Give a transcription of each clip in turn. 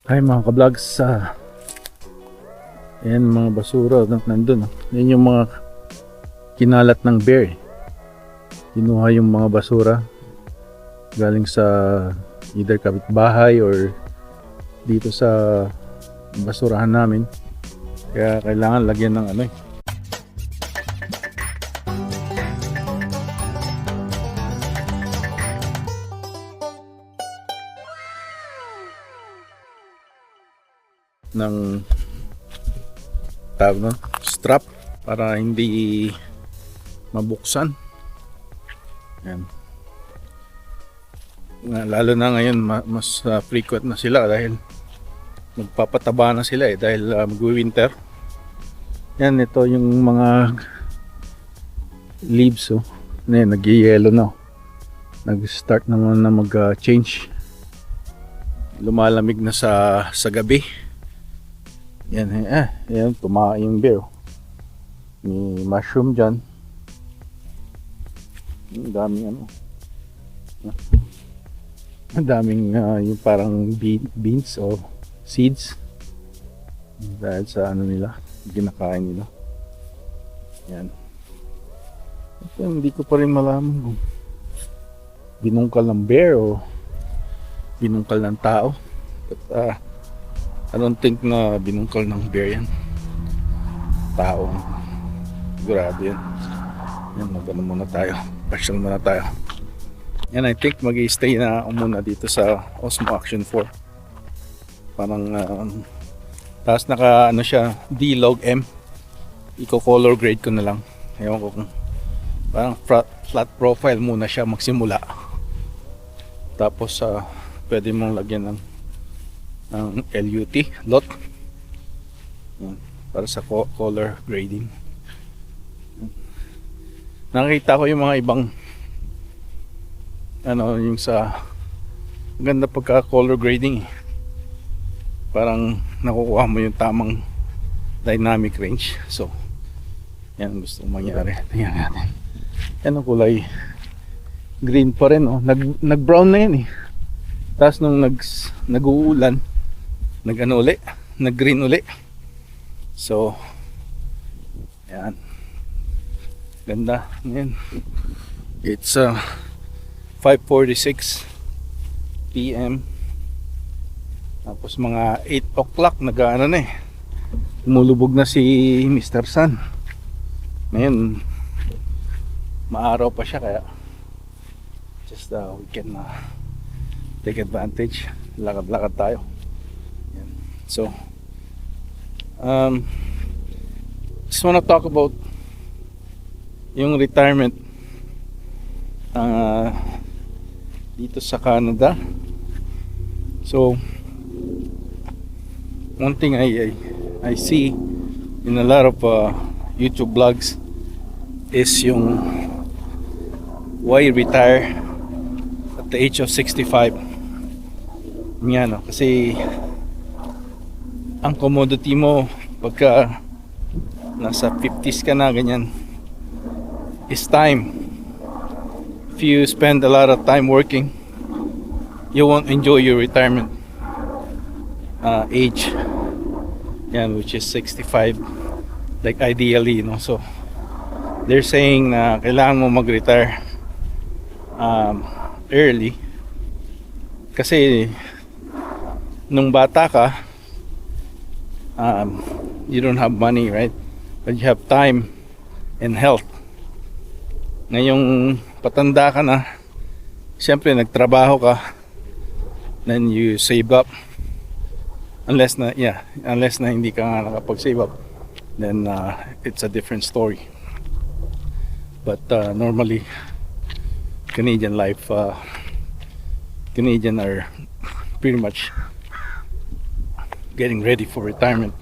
Hi mga ka-vlogs, ayan mga basura nandun. Yan yung mga kinalat ng bear. Kinuha yung mga basura galing sa either kapitbahay or dito sa basurahan namin. Kaya kailangan lagyan ng ng tawag no, strap para hindi mabuksan. Yan. Lalo na ngayon mas frequent na sila dahil magpapataba na sila dahil mag-winter. Yan, ito yung mga leaves nag-yellow na. Nag-start naman na mag-change. Lumalamig na sa gabi. Yan, yan, tumae yung bear. May mushroom dyan. Ang daming ang daming yung parang beans o seeds dahil sa nila, ginakain nila. Yan. At hindi ko pa rin malaman kung binungkal ng bear o binungkal ng tao. But I don't think na binungkal ng bear yan. Tao. Sigurado yan. Yan, mag-ano muna tayo. Pasyal muna tayo. Yan, I think mag-i-stay na ako muna dito sa Osmo Action 4. Parang tapos naka siya, D-Log M. Eco-color grade ko na lang. Ewan ko kung parang flat profile muna siya magsimula. Tapos pwede mong lagyan ng LUT lot. Yan, para sa color grading. Nakita ko yung mga ibang yung sa ganda pagka color grading parang nakukuha mo yung tamang dynamic range. So yan gusto kong mangyari. Tingnan natin. Yan ang kulay green pa rin nag brown na yan tapos nung nag-uulan nag-green uli. So yan, ganda. Yan, it's 5:46 PM. Tapos mga 8 o'clock lumulubog na si Mr. Sun. Ngayon maaraw pa siya, kaya just we can take advantage. Lakad-lakad tayo. Yan. So just wanna talk about yung retirement dito sa Canada. So one thing I see in a lot of YouTube blogs is yung why retire at the age of 65. Yan, kasi ang commodity mo pagka nasa 50s ka na ganyan is time. If you spend a lot of time working, you won't enjoy your retirement age, yan, which is 65, like ideally, so they're saying na kailangan mo mag-retire early kasi nung bata ka, you don't have money, right? But you have time and health. Ngayong patanda ka na, siyempre nagtrabaho ka, then you save up, unless na hindi ka nga nakapag-save up, then it's a different story. But normally Canadian life, Canadian are pretty much getting ready for retirement.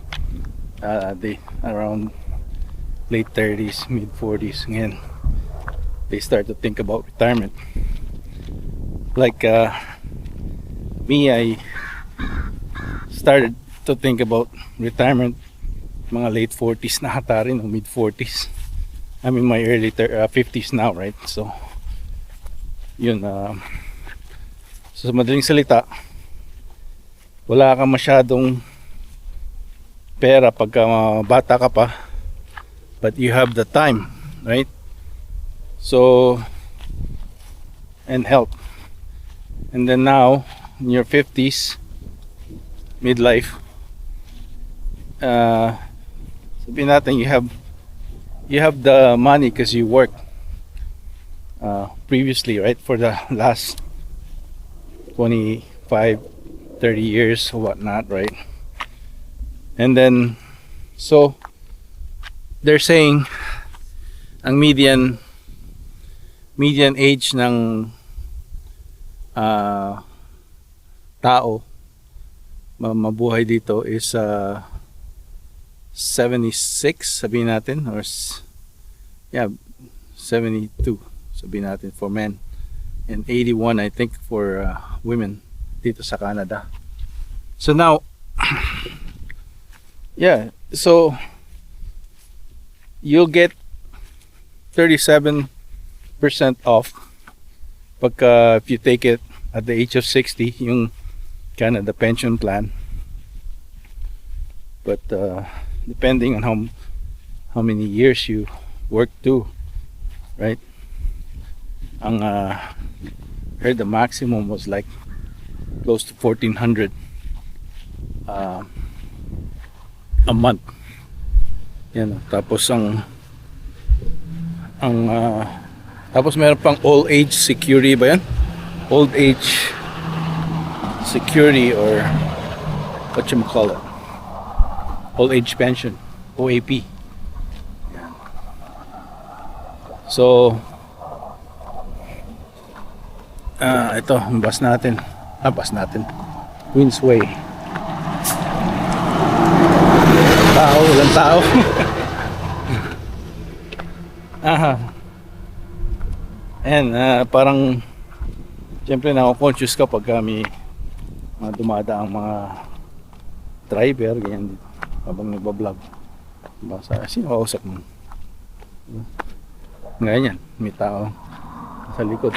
They around late 30s, mid 40s ngayon they start to think about retirement. Like me, I started to think about retirement mga late 40s na ata rin, o mid 40s. I'm in my early 50s now, right? So yun, so sa madaling salita, wala kang masyadong pera pagka bata ka pa, but you have the time, right? So, and health. And then now, in your 50s, midlife, sabihin natin you have the money because you worked previously, right? For the last 25, 30 years or whatnot, right? And then, so, they're saying, ang median age ng tao mabuhay dito is 76, sabihin natin, or yeah, 72 sabihin natin for men, and 81 I think for women dito sa Canada. So now yeah, so you'll get 37% off pagka if you take it at the age of 60, yung Canada pension plan. But depending on how many years you work too, right? Ang heard the maximum was like close to 1,400 a month. Yan. Tapos tapos meron pang old age security ba yan? Old age security, or what you call it? Old age pension, OAP. Yan. So ito, bus natin. Queensway. Walang tao. And parang siyempre na-conscious ka pag may mga dumadaang mga driver ganyan dito habang nagbablog. Basta sino kausap mo? Ganyan, may tao sa likod.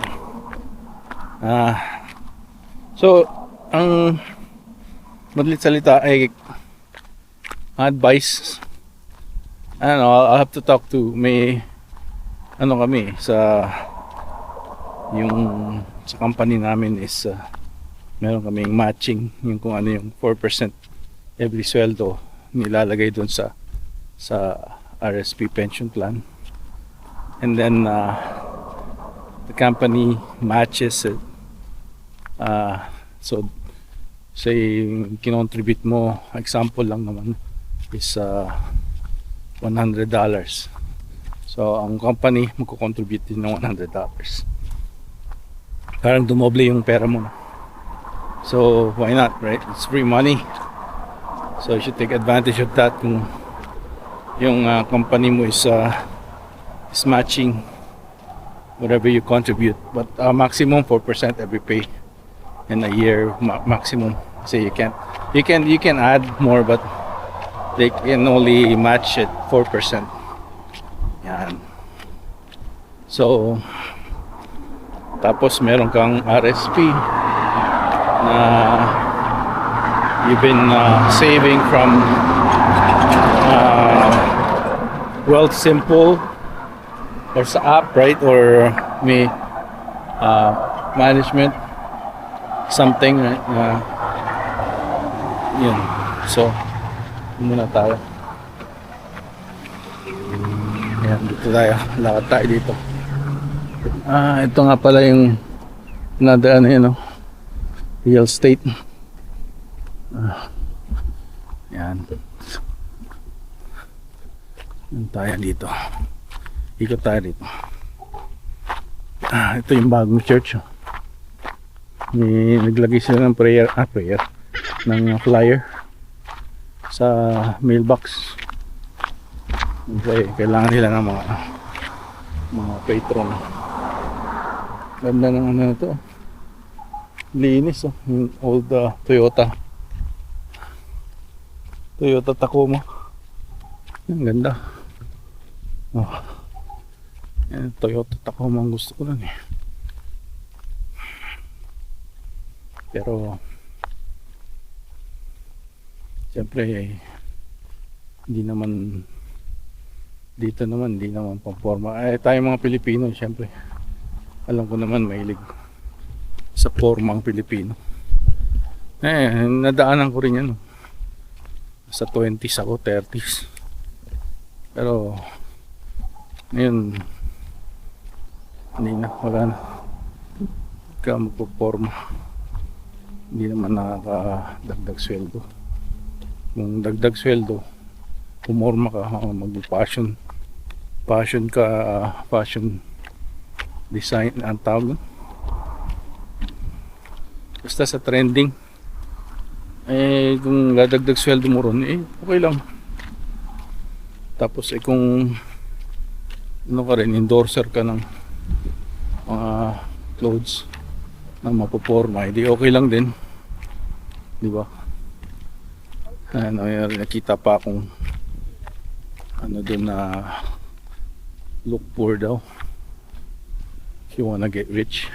So ang madalit salita ay advice. I don't know, I'll have to talk to kami sa yung sa company namin is meron kaming matching yung kung ano yung 4% every sweldo nilalagay doon sa RSP pension plan, and then the company matches it. So say kinontribute mo, example lang naman, is $100. So ang company magko-contribute din ng $100. Parang dumoble yung pera mo. So why not, right? It's free money. So you should take advantage of that kung yung company mo is matching whatever you contribute. But maximum 4% every pay in a year, maximum. So you can add more, but they can only match it 4%. Yan. So tapos meron kang RSP na you've been saving from Wealthsimple or sa app, right? Or may management something, right? Yun. So muna tayo. Ayan, dito tayo. Lakad tayo dito. Ito nga pala yung another real estate. Yan. Yan tayo dito. Ikot tayo dito. Ito yung bagong church. Naglagay sila ng prayer ng flyer sa mailbox. Okay, kailangan nila ng mga patron. Ganda ng ano ito. Linis, yung old Toyota Tacoma. Ang ganda. Yan, Toyota Tacoma ang gusto ko lang eh. Pero Siyempre hindi naman dito naman, hindi naman pamporma. Tayo mga Pilipino, siyempre alam ko naman mahilig sa formang Pilipino. Nadaanan ko rin yan. Sa 20s ako, 30s. Pero ngayon hindi na, wala na. Ka magpo-forma. Hindi naman nakakadagdag sweldo. Kung dagdag sweldo, pumorma ka, mag-fashion ka, fashion design ang tawag nun. Basta sa trending, kung dadagdag sweldo mo ron, okay lang. Tapos kung ano ka rin, endorser ka ng mga clothes na mapoporma, hindi okay lang din, di ba? Nakita pa akong ano doon na look poor daw if you wanna get rich.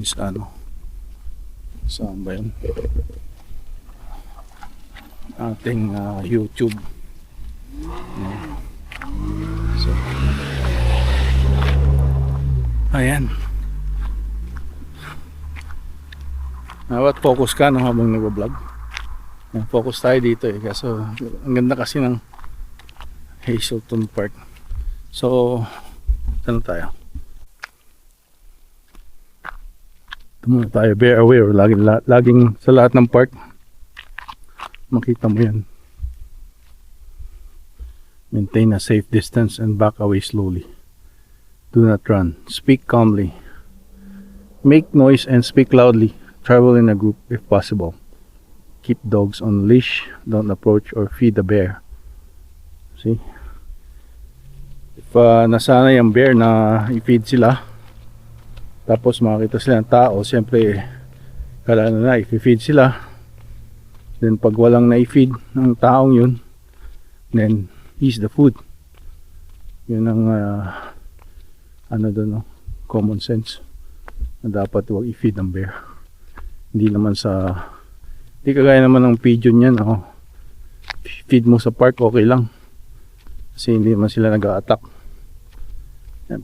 Sa ano, saan ba yun? Ating YouTube. So ayan, dapat focus ka no, habang nag-vlog. Focus tayo dito kaso ang ganda kasi ng Hazelton Park. So ano tayo? Ito muna tayo, bear aware. Laging sa lahat ng park makita mo yan. Maintain a safe distance and back away slowly. Do not run. Speak calmly. Make noise and speak loudly. Travel in a group if possible. Keep dogs on leash. Don't approach or feed the bear. See? If nasanay ang bear na i-feed sila, tapos makakita sila ng tao, siyempre kala na i-feed sila. Then pag walang na-feed ng taong yun, then he's the food. Yun ang ano doon, no? Common sense na dapat huwag i-feed ang bear. Hindi naman hindi kagaya naman ng pigeon yan, feed mo sa park, okay lang kasi hindi naman sila nag-a-attack.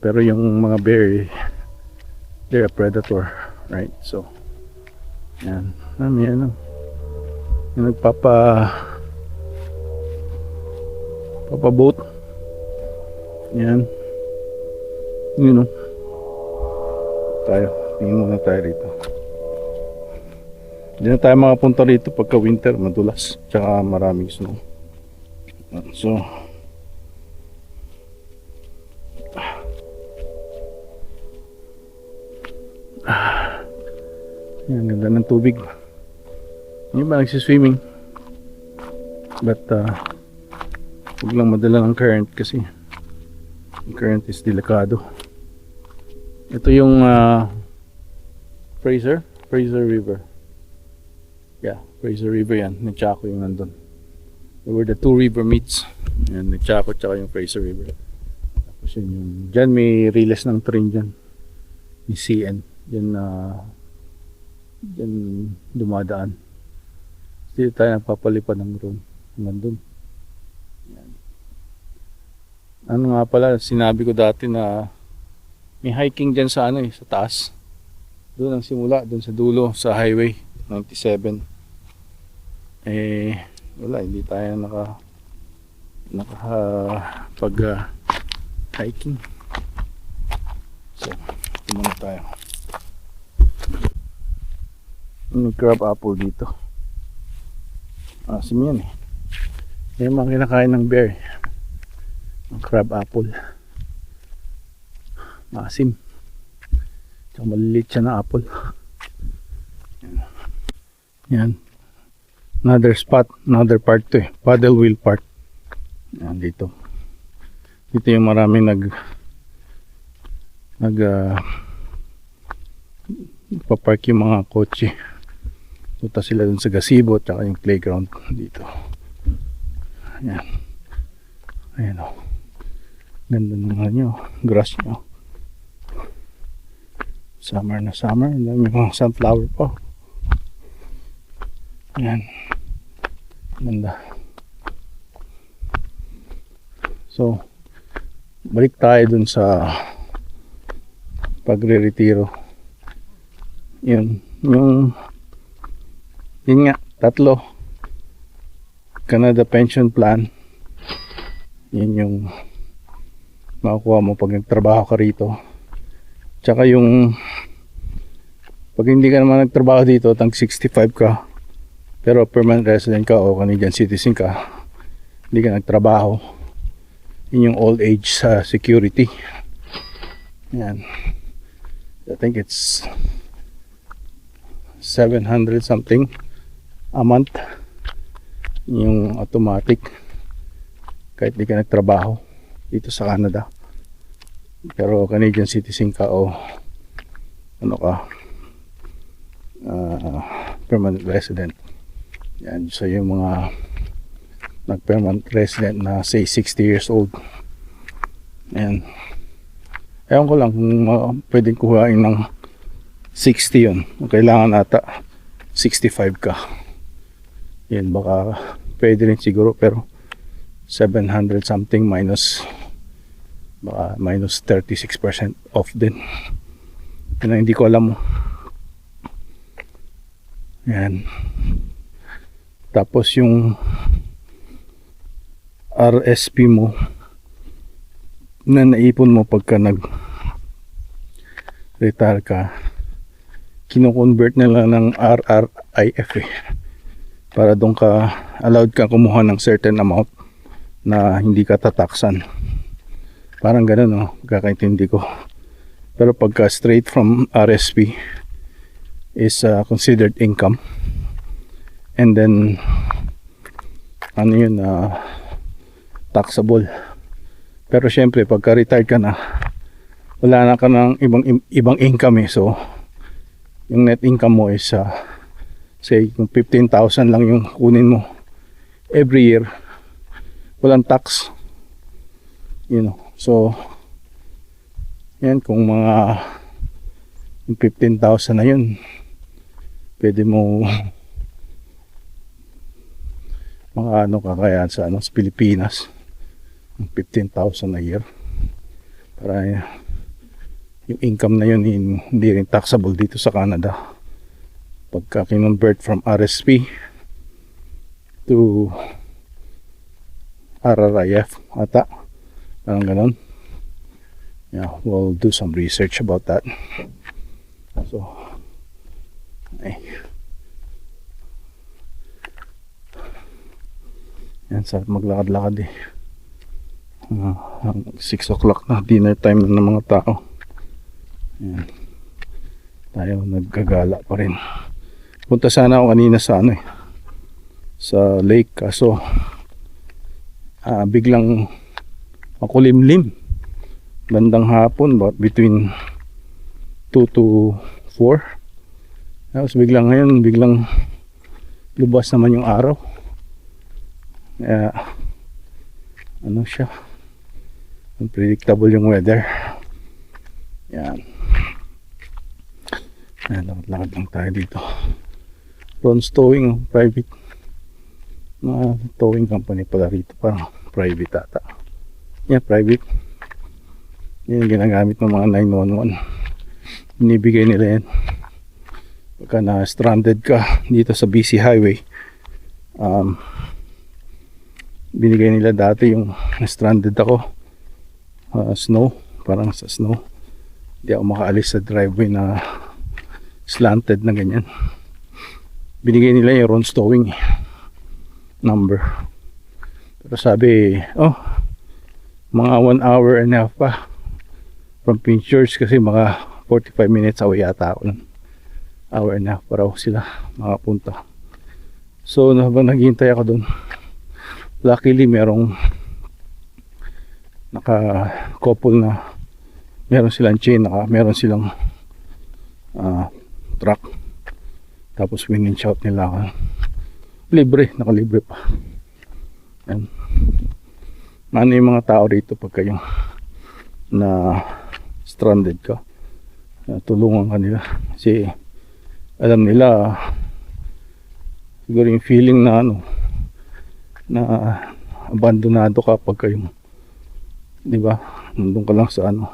Pero yung mga bear, they're a predator, right? So yan, yan yung papaboat yan. Yun, tayo, tingin muna tayo rito. Hindi na tayo makapunta rito pagka winter, madulas tsaka maraming snow. So yan, ganda ng tubig. Hindi ba nagsiswimming? But huwag lang madala ng current kasi yung current is delikado. Ito yung Fraser River. Yeah, Fraser River yan. Nechako yung nandun. Where the two river meets. Yan, Nechako tsaka yung Fraser River. Tapos yun yung, dyan may relays ng train dyan. May CN. Dyan dumadaan. Dito tayo nagpapalipad ng drone. Nandun. Yan. Ano nga pala, sinabi ko dati na may hiking dyan sa sa taas. Doon ang simula, doon sa dulo, sa highway 97. Wala, hindi tayo pag hiking. So, tumuna tayo. May crab apple dito. Asim yan yung mga kinakain ng bear. Ang crab apple. Asim. Tsaka maliliit siya na apple. Yan. Another spot, another part to Paddle Wheel Park. Yan dito. Dito yung maraming papark yung mga kotse. Punta sila dun sa gazebo at yung playground dito. Ayan. Ayan o. Ganda ng nyo. Grass nyo. Summer na summer. May mga sunflower pa. Ayan. Ganda. So, balik tayo dun sa pagre-retiro. Yun nga, 3 Canada Pension Plan. Yun yung makukuha mo pag nagtrabaho ka rito. Tsaka yung pag hindi ka naman nagtrabaho dito, tang 65 ka, pero permanent resident ka o Canadian citizen ka, hindi ka nagtrabaho, yun yung old age sa security. Yan. I think it's 700 something a month yung automatic kahit di ka nagtrabaho dito sa Canada. Pero Canadian citizen ka o ano ka, permanent resident. Yan. So yung mga nag-permanent resident na say 60 years old, ayan, ewan ko lang kung pwedeng kuhain ng 60 yun. Kailangan ata 65 ka. Yan, baka pwede rin siguro, pero 700 something minus, baka minus 36% off din. Yan ang hindi ko alam. Yan. Tapos yung RSP mo na naipon mo pagka nag-retire ka, kino-convert nila ng RRIF para doon ka allowed ka kumuha ng certain amount na hindi ka tataksan. Parang ganun, no? Kakaintindi ko. Pero pagka straight from RSP is considered income, and then ano yun, taxable. Pero syempre pagka retired ka na, wala na ka ng ibang income so yung net income mo is say kung 15,000 lang yung kunin mo every year, walang tax, so yan, kung mga yung 15,000 na yun, pwede mo mga kakayan sa sa Pilipinas, 15,000 a year, para yung income na yun hindi rin taxable dito sa Canada pagka kinonvert from RSP to RRIF ata, parang ganon. Yeah, we'll do some research about that. So yan, sarap maglakad-lakad 6 o'clock na, dinner time na ng mga tao. Yan. Tayo naggagala pa rin. Punta sana ako kanina sa sa lake, kaso biglang makulimlim bandang hapon, about between 2 to 4. Tapos biglang lubas naman yung araw. Siya, unpredictable yung weather. Yan. Lakad lang tayo dito. Ron's Towing, private towing company pala rito, parang private ata. Yeah, private. Yan yung ginagamit ng mga 911. Binibigay nila yan pagka na stranded ka dito sa BC Highway. Binigay nila dati yung stranded ako, snow, parang sa snow, hindi ako makaalis sa driveway na slanted na ganyan. Binigay nila yung Ron's Towing number, pero sabi mga 1 hour and a half pa from Prince George, kasi mga 45 minutes away yata ako nun. Hour and a half pa raw sila makapunta. So habang naghihintay ako dun, luckily merong naka-couple na meron silang chain, meron silang truck, tapos win-and-shout nila ako. Nakalibre pa. Yan. Ano yung mga tao rito pagka yung na stranded ka, tulungan ka nila kasi alam nila siguro yung feeling na na abandonado kapag kayong, di ba, nandun ka lang sa ano,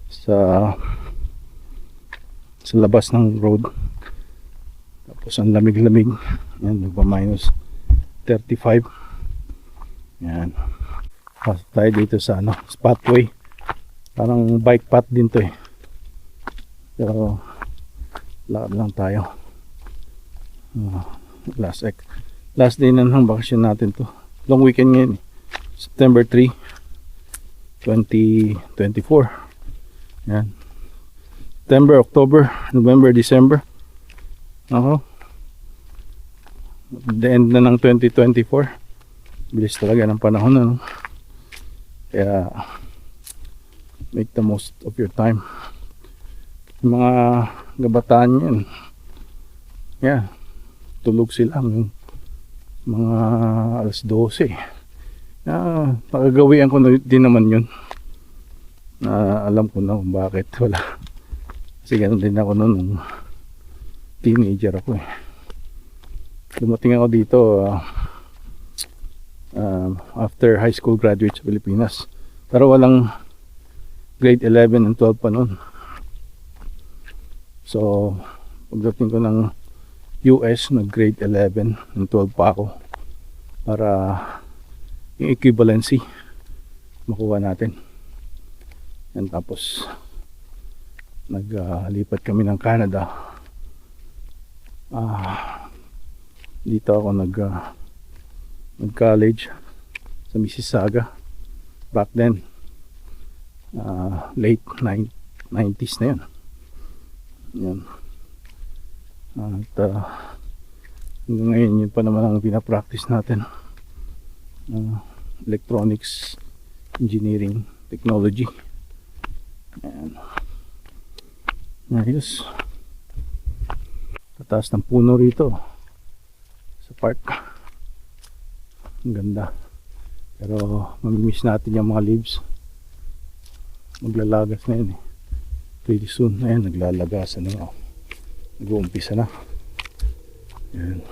sa labas ng road, tapos ang lamig-lamig. Yan, nagpa minus 35. Yan, pasok tayo dito sa ano, spotway, parang bike path din to eh, pero lakad lang tayo. Last day na ng bakasyon natin to, long weekend ngayon, September 3, 2024. Yan, September, October, November, December. Ako, the end na ng 2024. Bilis talaga ng panahon, ano? Kaya make the most of your time. Yung mga kabataan yan, yeah, tulog sila yung mga alas 12. Nakagawian ko din naman yun, na alam ko na kung bakit wala, kasi ganun din ako noon nung teenager ako eh. Dumating ako dito after high school graduate sa Pilipinas, pero walang grade 11 and 12 pa noon. So pagdating ko ng US, nag grade 11 and 12 pa ako, para yung equivalency makuha natin. And tapos naglipat kami ng Canada. Dito ako nag-college sa Mississauga back then, late 90s na yun. Yan. At hanggang ngayon yun pa naman ang pinapractice natin, electronics engineering technology. Ayan. Ayos. Tataas ng puno rito sa park, ang ganda, pero mamimiss natin yung mga leaves. Maglalagas na yun eh, pretty soon. Ayan, naglalagasan na yun, nag-uumpisa na. Ayan.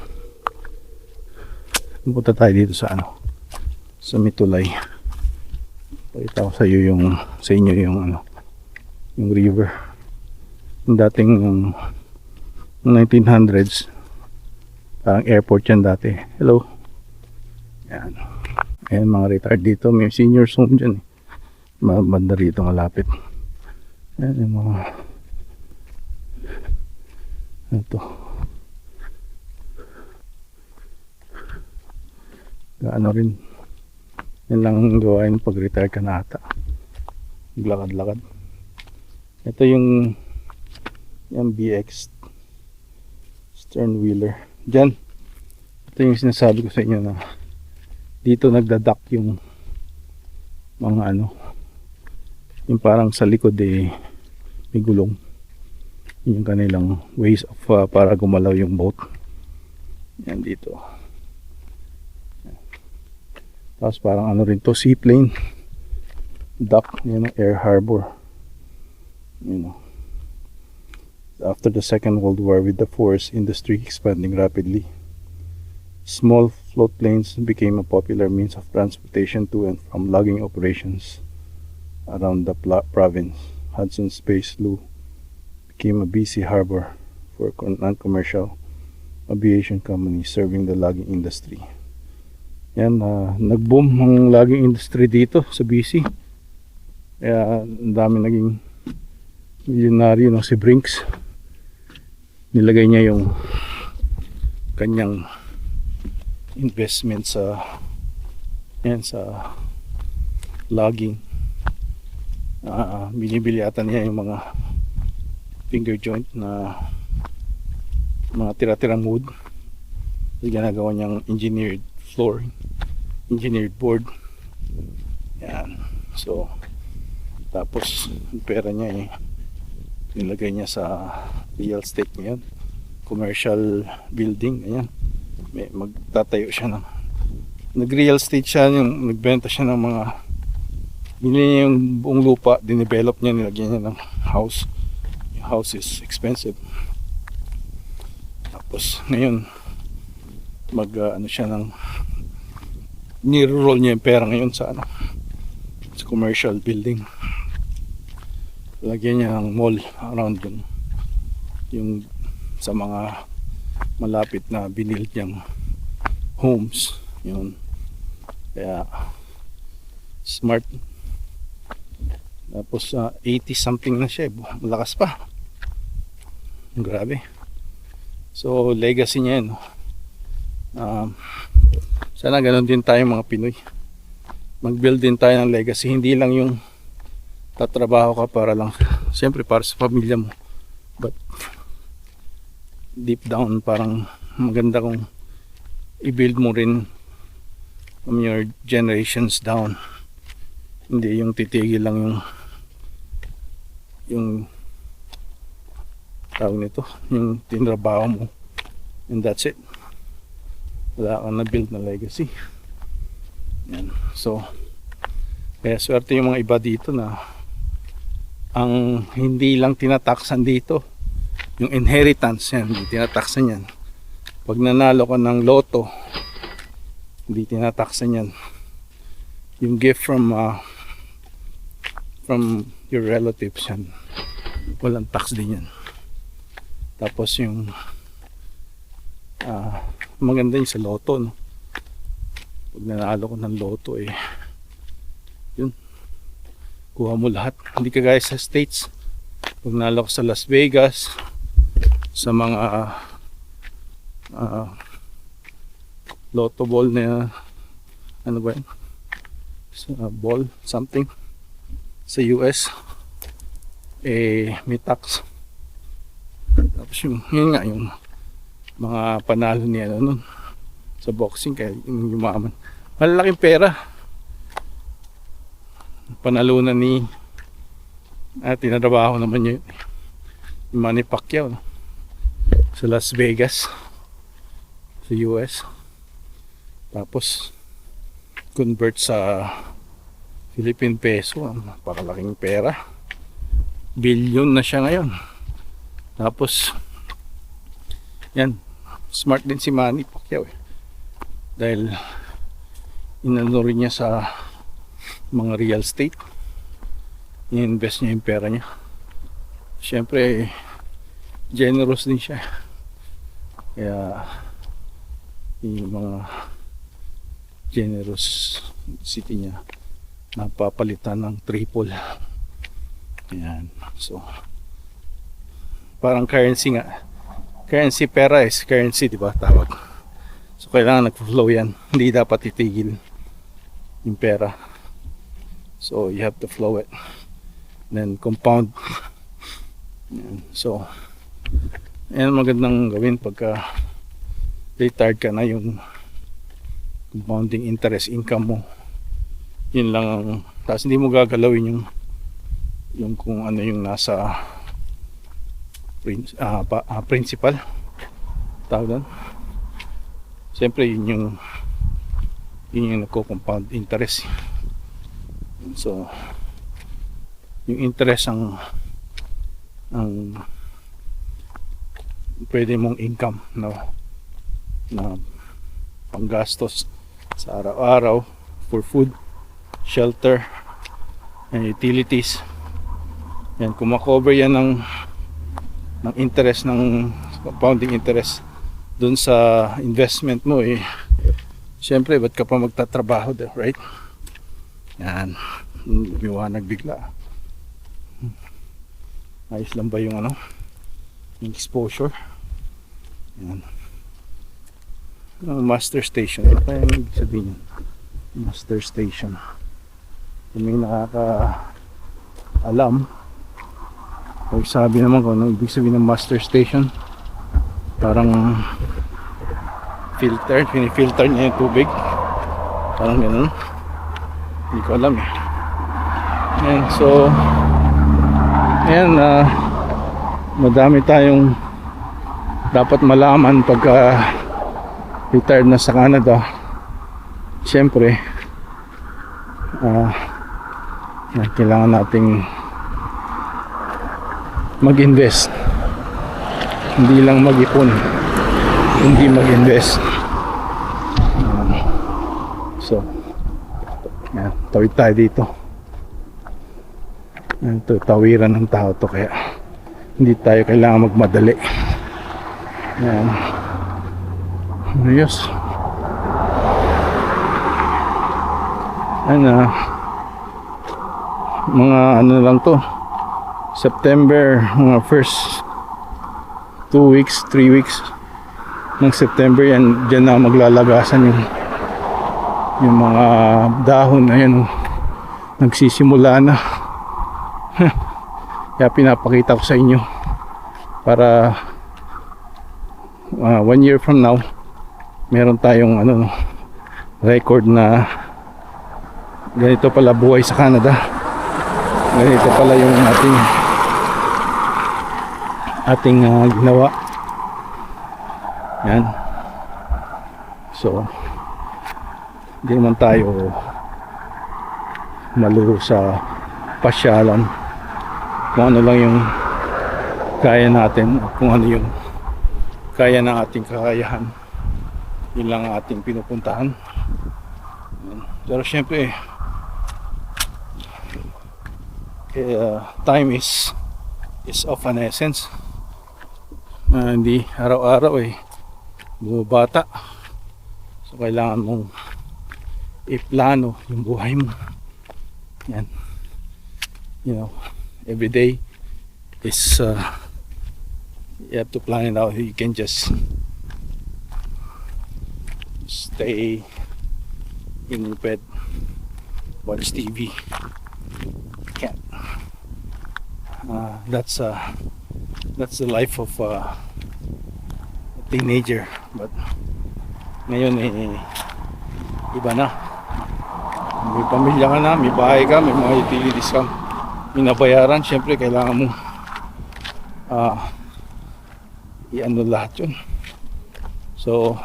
Punta tayo dito sa ano, sa Mitulay. Pakita ko sa inyo yung ano, yung river. Yung dating ng 1900s, parang airport yan dati. Hello. Ayan. Ayan, mga retired dito. May seniors home dyan eh, banda rito malapit. Ayan yung mga ito, gaano rin yan lang gawain pag retire ka na ata, maglakad-lakad. Ito yung BX stern wheeler dyan. Ito yung sinasabi ko sa inyo na dito nagdadak yung mga ano, yung parang sa likod eh may gulong. Yun yung kanilang ways of para gumalaw yung boat. Yan dito. Tapos parang ano rin to, seaplane dock, yun know, air harbor, you know. After the Second World War, with the forest industry expanding rapidly, small float planes became a popular means of transportation to and from logging operations around the province. Hudson's Bay Slough became a busy harbor for non-commercial aviation companies serving the logging industry. Yan, nag-boom ang logging industry dito sa BC. Kaya ang dami naging milyonaryo, no? Si Brinks, nilagay niya yung kanyang investment sa yan, sa logging. Binibili ata niya yung mga finger joint na mga tira-tirang wood. Ginagawa niyang engineered flooring, engineered board. Yan. So tapos yung pera niya nilagay niya sa real estate ngayon, commercial building. Ayan, magtatayo siya ng nag-real estate siya, yung nagbenta siya ng mga, binili niya yung buong lupa, dinevelop niya, nilagyan niya ng house. Yung house is expensive. Tapos ngayon ano siya ng Niro-roll niya yung pera ngayon sa ano, sa commercial building. Lagyan niya ng mall around yung sa mga malapit na binild niyang homes. Yun. Kaya smart. Tapos 80 something na siya, malakas pa. Grabe. So legacy niya yun. Sana ganun din tayo mga Pinoy. Mag-build din tayo ng legacy. Hindi lang yung tatrabaho ka para lang, siyempre para sa pamilya mo, but deep down parang maganda kung i-build mo rin from your generations down. Hindi yung titigil lang yung tawag nito, yung tinrabaho mo and that's it. Wala kang na-build na legacy. Yan. So kaya swerte yung mga iba dito na ang hindi lang tinataksan dito yung inheritance, yan, hindi tinataksan yan. Pag nanalo ka ng loto, hindi tinataksan yan. Yung gift from your relatives, yan, walang tax din yan. Tapos yung maganda yung sa loto, no? Pag nanalo ko ng loto, yun, kuha mo lahat. Hindi kagaya sa States. Pag nanalo ko sa Las Vegas, sa mga lotto ball na ano ba yun, ball something sa US, may tax. Tapos yun nga yung mga panalo niya nun sa boxing, kaya yung yumaman, malalaking pera panalunan ni tinatrabaho naman niya yung Manny Pacquiao, no? Sa Las Vegas sa US, tapos convert sa Philippine peso, napakalaking pera, billion na siya ngayon. Tapos yan, smart din si Manny Pacquiao dahil inano rin niya sa mga real estate, i-invest niya yung pera niya. Siyempre generous din siya, kaya yung mga generosity niya napapalitan ng triple. Yan. So parang currency nga, currency, pera is currency, di ba tawag? So kailangan nag-flow yan, hindi dapat titigil yung pera. So you have to flow it, then compound. Yan. So yan magandang gawin pagka retired ka na, yung compounding interest income mo. Yun lang ang, tapos hindi mo gagalawin yung kung ano yung nasa principal tawag doon. Siyempre yun yung nagko-compound interest. So yung interest ang pwede mong income na panggastos sa araw-araw for food, shelter, and utilities. Yan, kung makover yan ng interest, ng compounding interest dun sa investment mo, syempre ba't ka pa magtatrabaho there, right? Yan, lumiwanag bigla. Ayos lang ba yung yung exposure? Yan. Master station, ano kaya yung ibig sabihin? Master station, kung may nakaka-alam o sabi naman ko ano ibig sabihin ng master station. Parang filter, pinifilter niya yung tubig, parang gano'n, hindi ko alam Ayan, so ayan, madami tayong dapat malaman pagka retired na sa Canada. Siyempre kailangan nating mag-invest, hindi lang mag-ipon, hindi mag-invest. So, yan, tawid tayo dito. Ito, tawiran ng tao to, kaya hindi tayo kailangan magmadali. Yan. Ayos. Mga ano lang to, September, mga first 2 weeks, 3 weeks ng September yan, dyan na maglalagasan yung mga dahon na yan, nagsisimula na. Kaya pinapakita ko sa inyo para 1 year from now meron tayong record na ganito pala buhay sa Canada, ganito pala yung ating ginawa. Yan. So hindi naman tayo maluro sa pasyalan, kung ano lang yung kaya natin, kung ano yung kaya ng ating kakayahan, yun lang ang ating pinupuntahan. Pero syempre time is of an essence. Hindi araw-araw bumabata, so kailangan mong iplano yung buhay mo. Yan, you know, every day is you have to plan it out. You can just stay in your bed, watch TV. Can't. That's the life of a teenager. But ngayon iba na. May pamilya ka na, may bahay ka, may mga utilities ka, binabayaran. Syempre kailangan mo i-ano lahat yun. So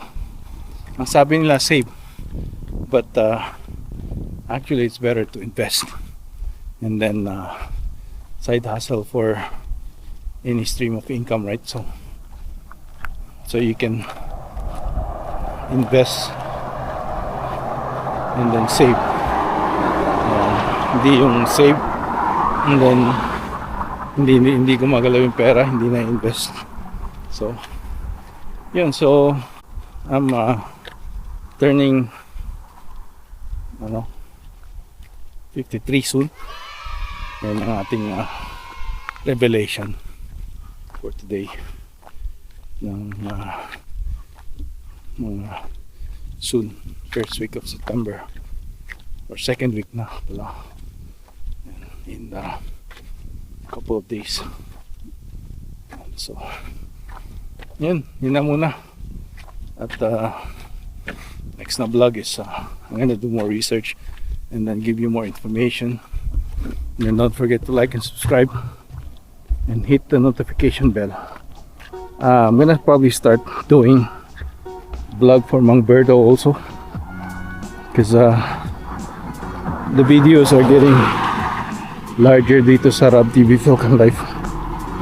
ang sabi nila save, but actually it's better to invest and then side hustle for any stream of income, right? So you can invest and then save. Hindi yung save and then hindi gumagalaw yung pera, hindi na invest. So yun, so I'm turning 53 soon. Yan ang ating revelation for today ng soon, first week of September or second week na pala, in a couple of days. So yun na muna. At next na vlog is I'm gonna do more research and then give you more information. And then don't forget to like and subscribe and hit the notification bell. I'm gonna probably start doing vlog for Mang Berto also, because the videos are getting larger dito sa Rob TV Philcon Life.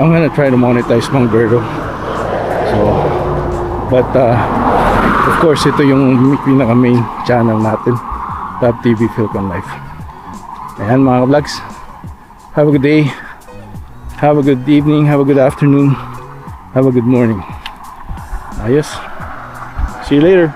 I'm gonna try to monetize Mang Berto. So, but of course ito yung pinaka main channel natin, Rob TV Philcon Life. Ayan mga vlogs, have a good day, have a good evening, have a good afternoon, have a good morning. Ayos, see you later.